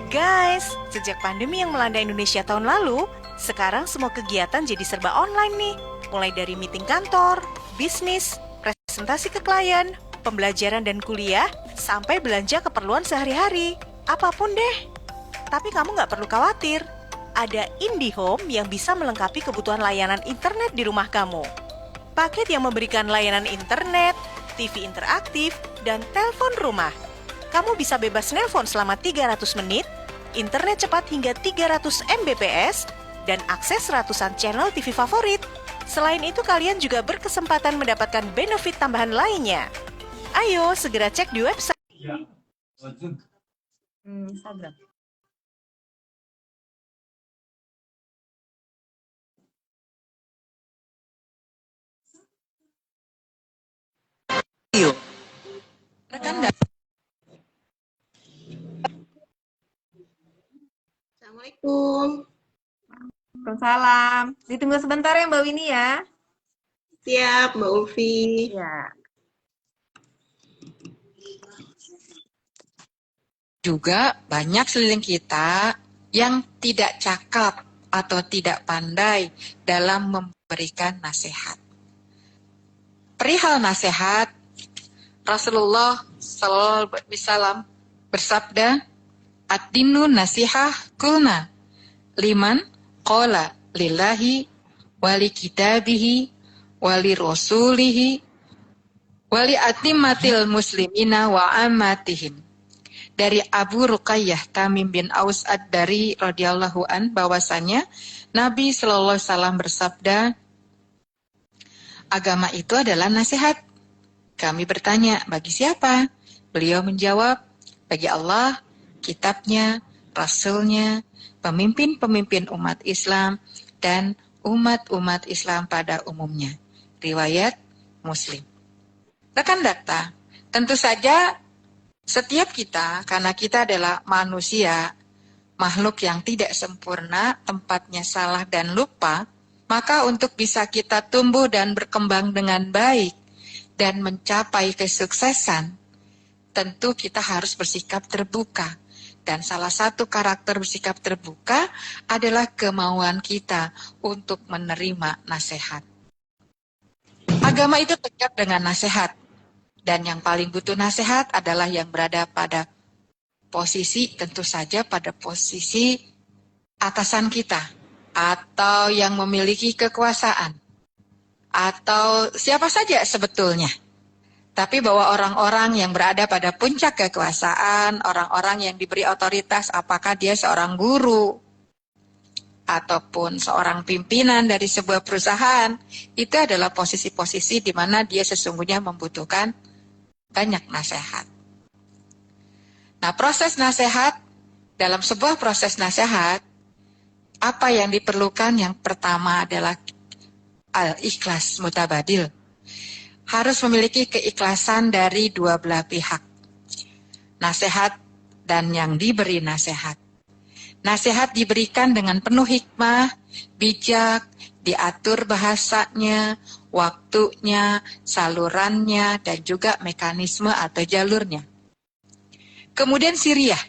Guys, sejak pandemi yang melanda Indonesia tahun lalu, sekarang semua kegiatan jadi serba online nih. Mulai dari meeting kantor, bisnis, presentasi ke klien, pembelajaran dan kuliah, sampai belanja keperluan sehari-hari. Apapun deh. Tapi kamu nggak perlu khawatir. Ada IndiHome yang bisa melengkapi kebutuhan layanan internet di rumah kamu. Paket yang memberikan layanan internet, TV interaktif, dan telepon rumah. Kamu bisa bebas nelpon selama 300 menit, internet cepat hingga 300 Mbps, dan akses ratusan channel TV favorit. Selain itu, kalian juga berkesempatan mendapatkan benefit tambahan lainnya. Ayo, segera cek di website. Instagram. Yuk, rekan Assalamualaikum. Waalaikumsalam. Ditunggu sebentar ya Mbak Winnie ya. Siap, Mbak Ulfi. Ya. juga banyak sekeliling kita yang tidak cakap atau tidak pandai dalam memberikan nasihat. Perihal nasihat, Rasulullah sallallahu alaihi wasallam bersabda, "Ad-dinu nasihah kulna liman qala lillahi wali kitabihi wali rasulihi wali atimmatil muslimina wa ammatihim." Dari Abu Ruqayyah Tamim bin Aus Ad-Dari radhiyallahu an bahwasanya Nabi sallallahu alaihi wasallam bersabda, agama itu adalah nasihat. Kami bertanya, bagi siapa? Beliau menjawab, bagi Allah, kitabnya, rasulnya, pemimpin-pemimpin umat Islam, dan umat-umat Islam pada umumnya. Riwayat Muslim. Rekan data, tentu saja setiap kita, karena kita adalah manusia, makhluk yang tidak sempurna, tempatnya salah dan lupa, maka untuk bisa kita tumbuh dan berkembang dengan baik dan mencapai kesuksesan, tentu kita harus bersikap terbuka. Dan salah satu karakter bersikap terbuka adalah kemauan kita untuk menerima nasihat. Agama itu tegak dengan nasihat. Dan yang paling butuh nasihat adalah yang berada pada posisi, tentu saja pada posisi atasan kita, atau yang memiliki kekuasaan, atau siapa saja sebetulnya. Tapi bahwa orang-orang yang berada pada puncak kekuasaan, orang-orang yang diberi otoritas, apakah dia seorang guru, ataupun seorang pimpinan dari sebuah perusahaan, itu adalah posisi-posisi di mana dia sesungguhnya membutuhkan banyak nasihat. Nah, proses nasihat, dalam sebuah proses nasihat, apa yang diperlukan? Yang pertama adalah al-ikhlas mutabadil. Harus memiliki keikhlasan dari dua belah pihak. Nasihat dan yang diberi nasihat. Nasihat diberikan dengan penuh hikmah, bijak, diatur bahasanya, waktunya, salurannya, dan juga mekanisme atau jalurnya. Kemudian siriyah.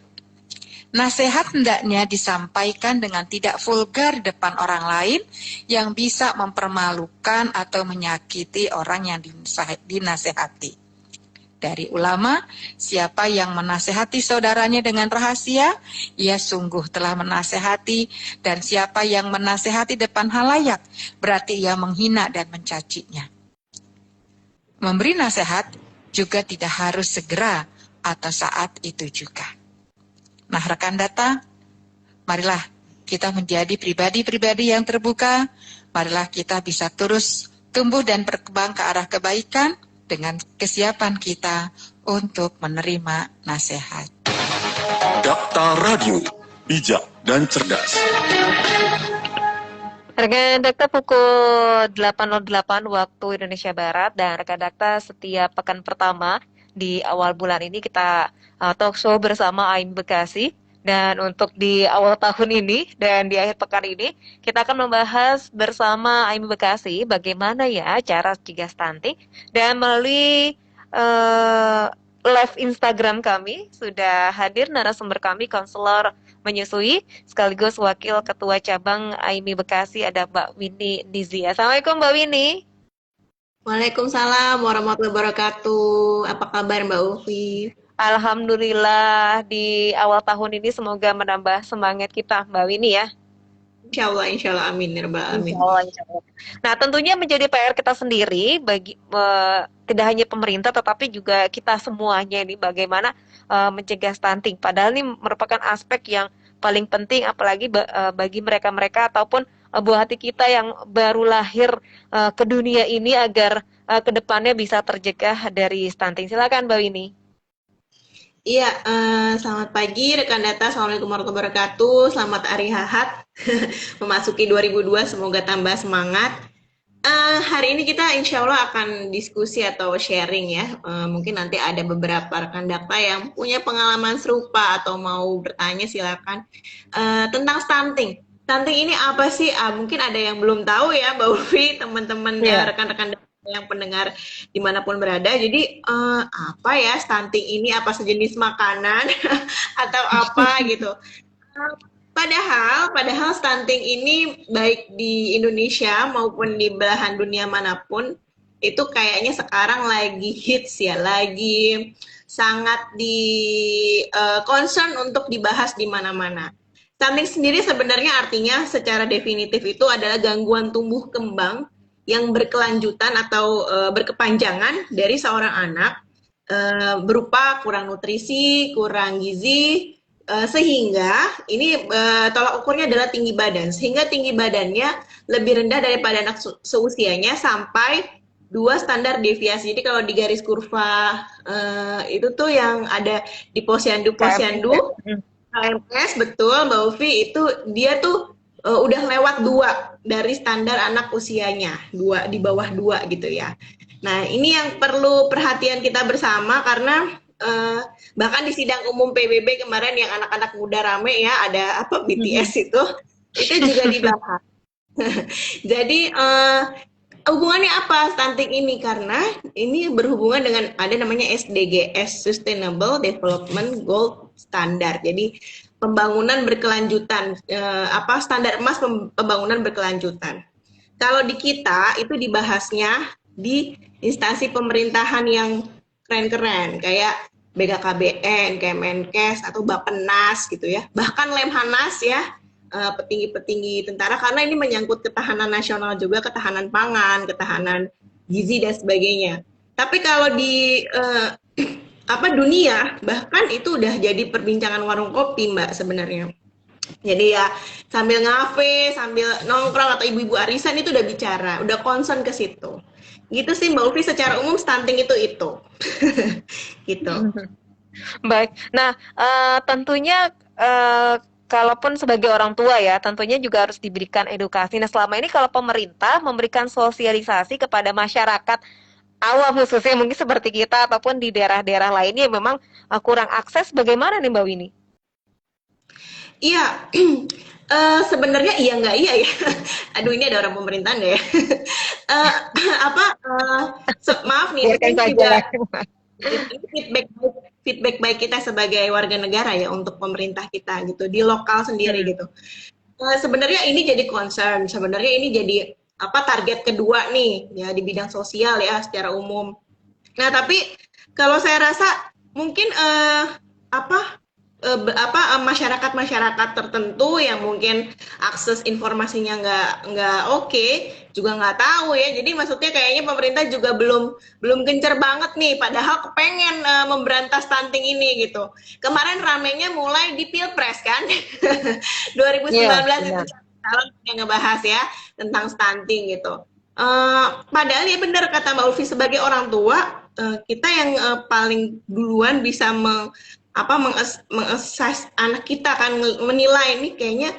Nasihat hendaknya disampaikan dengan tidak vulgar depan orang lain yang bisa mempermalukan atau menyakiti orang yang dinasehati. Dari ulama, siapa yang menasehati saudaranya dengan rahasia, ia sungguh telah menasehati, dan siapa yang menasehati depan halayak, berarti ia menghina dan mencacinya. Memberi nasihat juga tidak harus segera atau saat itu juga. Nah, rekan data, marilah kita menjadi pribadi-pribadi yang terbuka, marilah kita bisa terus tumbuh dan berkembang ke arah kebaikan, dengan kesiapan kita untuk menerima nasihat. Dakta Radio, bijak dan cerdas. Rekan Dakta pukul 8.08 waktu Indonesia Barat, dan rekan Dakta setiap pekan pertama di awal bulan ini kita talk show bersama AIM Bekasi. Dan untuk di awal tahun ini dan di akhir pekan ini, kita akan membahas bersama AIM Bekasi bagaimana ya cara cegah stunting, dan melalui live Instagram kami sudah hadir narasumber kami, konselor menyusui sekaligus wakil ketua cabang AIMI Bekasi, ada Mbak Winnie Nizia. Assalamualaikum Mbak Winnie. Waalaikumsalam warahmatullahi wabarakatuh. Apa kabar Mbak Ulfi? Alhamdulillah di awal tahun ini semoga menambah semangat kita Mbak Winnie ya. Insya Allah, amin ya rabbal alamin. Insya Allah, insya Allah. Nah, tentunya menjadi PR kita sendiri bagi tidak hanya pemerintah tetapi juga kita semuanya ini bagaimana mencegah stunting. Padahal ini merupakan aspek yang paling penting apalagi bagi mereka-mereka ataupun buah hati kita yang baru lahir ke dunia ini agar ke depannya bisa tercegah dari stunting. Silakan Mbak Winnie. Iya, selamat pagi rekan data. Assalamualaikum warahmatullahi wabarakatuh. Selamat hari Ahad. Memasuki 2002, semoga tambah semangat. Hari ini kita insya Allah akan diskusi atau sharing ya. Mungkin nanti ada beberapa rekan data yang punya pengalaman serupa atau mau bertanya silakan. Tentang stunting. Stunting ini apa sih? Mungkin ada yang belum tahu ya, Mbak Ulfi, teman-teman rekan-rekan data yang pendengar dimanapun berada. Jadi apa ya stunting ini? Apa sejenis makanan atau apa gitu? Padahal stunting ini baik di Indonesia maupun di belahan dunia manapun itu kayaknya sekarang lagi hits ya, lagi sangat di concern untuk dibahas di mana-mana. Stunting sendiri sebenarnya artinya secara definitif itu adalah gangguan tumbuh kembang yang berkelanjutan atau berkepanjangan dari seorang anak berupa kurang nutrisi, kurang gizi, sehingga ini tolak ukurnya adalah tinggi badan, sehingga tinggi badannya lebih rendah daripada anak seusianya sampai 2 standar deviasi. Jadi kalau di garis kurva itu tuh yang ada di posyandu KMS, betul Mbak Ulfi, itu dia tuh udah lewat 2 dari standar anak usianya, 2 di bawah 2 gitu ya. Nah ini yang perlu perhatian kita bersama karena bahkan di sidang umum PBB kemarin yang anak-anak muda rame ya, ada apa BTS itu juga dibahas. Jadi hubungannya apa stunting ini? Karena ini berhubungan dengan ada namanya SDGs, Sustainable Development Goal Standard. Jadi pembangunan berkelanjutan, standar emas pembangunan berkelanjutan. Kalau di kita itu dibahasnya di instansi pemerintahan yang keren-keren kayak BKKBN, Kemenkes atau Bappenas gitu ya. Bahkan Lemhanas ya, petinggi-petinggi tentara karena ini menyangkut ketahanan nasional juga, ketahanan pangan, ketahanan gizi dan sebagainya. Tapi kalau di dunia bahkan itu udah jadi perbincangan warung kopi Mbak sebenarnya. Jadi ya sambil ngafe, sambil nongkrong atau ibu-ibu arisan itu udah bicara, udah concern ke situ. Gitu sih Mbak Ulfi, secara umum stunting itu. Gitu. Baik. Nah, tentunya kalaupun sebagai orang tua ya, tentunya juga harus diberikan edukasi. Nah, selama ini kalau pemerintah memberikan sosialisasi kepada masyarakat awam khususnya mungkin seperti kita ataupun di daerah-daerah lainnya yang memang kurang akses, bagaimana nih Mbak Winnie? Iya, sebenarnya iya nggak iya ya. Aduh ini ada orang pemerintahan deh. Maaf nih, ini juga feedback baik kita sebagai warga negara ya untuk pemerintah kita gitu di lokal sendiri gitu. Sebenarnya ini jadi concern, sebenarnya ini jadi target kedua nih ya di bidang sosial ya secara umum. Nah tapi kalau saya rasa mungkin masyarakat tertentu yang mungkin akses informasinya nggak oke, juga nggak tahu ya. Jadi maksudnya kayaknya pemerintah juga belum gencar banget nih, padahal kepengen memberantas stunting ini gitu. Kemarin ramenya mulai di Pilpres kan, 2019 itu calon yang ngebahas ya tentang stunting gitu. Padahal ya benar kata Mbak Ulfi, sebagai orang tua kita yang paling duluan bisa mengassess anak kita kan, menilai ini kayaknya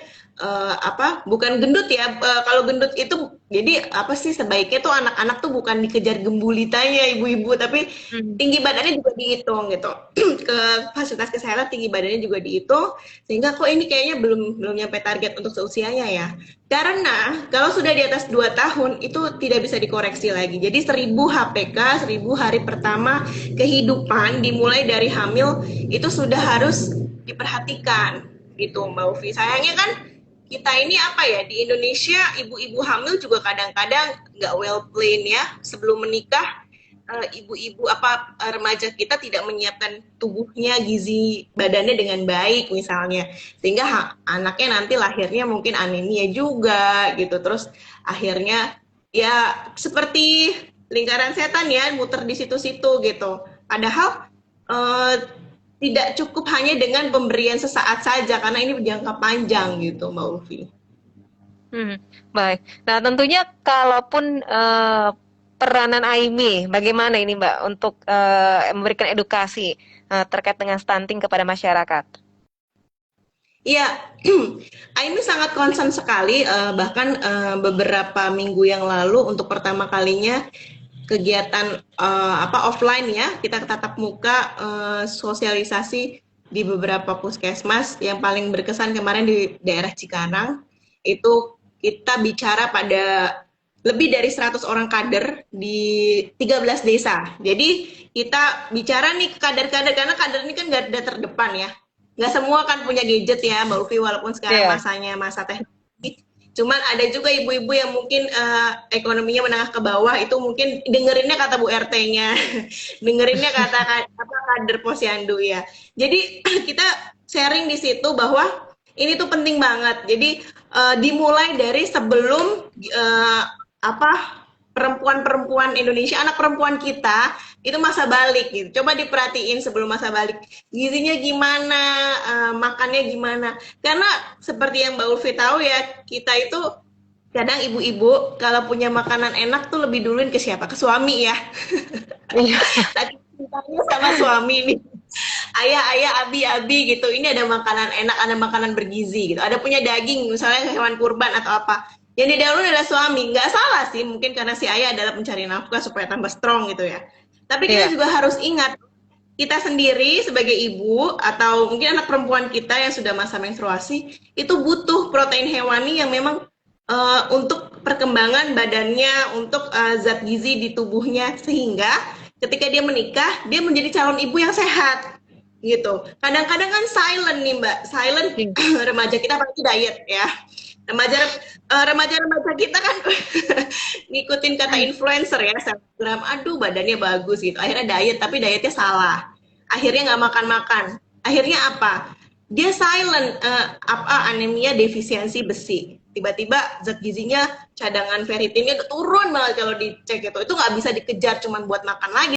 bukan gendut ya. Kalau gendut itu jadi apa sih, sebaiknya tuh anak-anak tuh bukan dikejar gembulitanya ibu-ibu, tapi tinggi badannya juga dihitung gitu. Ke fasilitas kesehatan tinggi badannya juga dihitung, sehingga kok ini kayaknya belum nyampe target untuk seusianya ya. Karena kalau sudah di atas 2 tahun itu tidak bisa dikoreksi lagi. Jadi 1000 HPK, 1000 hari pertama kehidupan dimulai dari hamil itu sudah harus diperhatikan gitu Mbak Ufi. Sayangnya kan kita ini apa ya, di Indonesia ibu-ibu hamil juga kadang-kadang nggak well planned ya. Sebelum menikah ibu-ibu remaja kita tidak menyiapkan tubuhnya, gizi badannya dengan baik misalnya, sehingga anaknya nanti lahirnya mungkin anemia juga gitu. Terus akhirnya ya seperti lingkaran setan ya, muter di situ-situ gitu. Padahal tidak cukup hanya dengan pemberian sesaat saja, karena ini berjangka panjang gitu, Mbak Ulfi. Baik. Nah, tentunya kalaupun peranan AIMI, bagaimana ini Mbak untuk memberikan edukasi terkait dengan stunting kepada masyarakat? Iya, AIMI sangat concern sekali, bahkan beberapa minggu yang lalu untuk pertama kalinya kegiatan offline ya, kita tatap muka sosialisasi di beberapa puskesmas. Yang paling berkesan kemarin di daerah Cikarang, itu kita bicara pada lebih dari 100 orang kader di 13 desa. Jadi kita bicara nih ke kader-kader, karena kader ini kan garda terdepan ya. Nggak semua kan punya gadget ya Mbak Ufi, walaupun sekarang masanya masa teknologi. Cuman ada juga ibu-ibu yang mungkin ekonominya menengah ke bawah, itu mungkin dengerinnya kata Bu RT-nya, dengerinnya kata kader posyandu ya. Jadi kita sharing di situ bahwa ini tuh penting banget. Jadi dimulai dari sebelum perempuan-perempuan Indonesia, anak perempuan kita itu masa balik gitu. Coba diperhatiin sebelum masa balik, gizinya gimana, makannya gimana. Karena seperti yang Mbak Ulfi tahu ya, kita itu kadang ibu-ibu kalau punya makanan enak tuh lebih duluin ke siapa? Ke suami ya. Tadi ceritanya sama suami nih. Ayah, abi gitu. Ini ada makanan enak, ada makanan bergizi gitu. Ada punya daging, misalnya hewan kurban atau apa. Yang didahului adalah suami. Nggak salah sih, mungkin karena si ayah adalah pencari nafkah supaya tambah strong gitu ya. Tapi kita juga harus ingat, kita sendiri sebagai ibu atau mungkin anak perempuan kita yang sudah masa menstruasi itu butuh protein hewani yang memang untuk perkembangan badannya, untuk zat gizi di tubuhnya, sehingga ketika dia menikah dia menjadi calon ibu yang sehat gitu. Kadang-kadang kan silent nih Mbak, silent remaja kita pasti diet ya. Remaja kita kan ngikutin kata influencer ya, selebgram, aduh badannya bagus gitu, akhirnya diet, tapi dietnya salah, akhirnya nggak makan. Akhirnya apa? Dia silent, anemia defisiensi besi, tiba-tiba zat gizinya, cadangan ferritinnya turun banget kalau dicek itu nggak bisa dikejar cuman buat makan lagi.